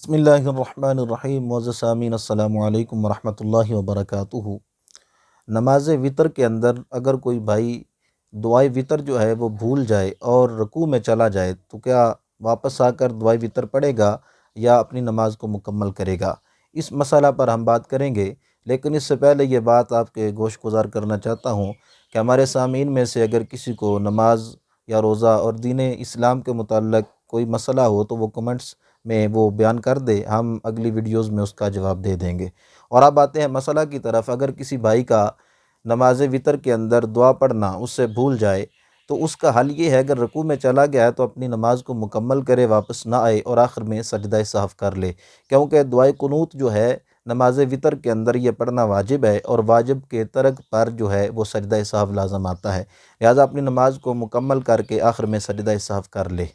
بسم اللہ الرحمن الرحیم۔ معزز سامعین، السلام علیکم ورحمۃ اللہ وبرکاتہ۔ نماز وطر کے اندر اگر کوئی بھائی دعائے وطر جو ہے وہ بھول جائے اور رکوع میں چلا جائے تو کیا واپس آ کر دعائے وطر پڑھے گا یا اپنی نماز کو مکمل کرے گا؟ اس مسئلہ پر ہم بات کریں گے، لیکن اس سے پہلے یہ بات آپ کے گوش گزار کرنا چاہتا ہوں کہ ہمارے سامعین میں سے اگر کسی کو نماز یا روزہ اور دین اسلام کے متعلق کوئی مسئلہ ہو تو وہ کمنٹس میں وہ بیان کر دے، ہم اگلی ویڈیوز میں اس کا جواب دے دیں گے۔ اور اب آتے ہیں مسئلہ کی طرف۔ اگر کسی بھائی کا نماز وطر کے اندر دعا پڑھنا اس سے بھول جائے تو اس کا حل یہ ہے، اگر رکوع میں چلا گیا ہے تو اپنی نماز کو مکمل کرے، واپس نہ آئے اور آخر میں سجدہ سہو کر لے، کیونکہ دعائے قنوت جو ہے نماز وطر کے اندر یہ پڑھنا واجب ہے، اور واجب کے ترک پر جو ہے وہ سجدہ سہو لازم آتا ہے، لہذا اپنی نماز کو مکمل کر کے آخر میں سجدہ سہو کر لے۔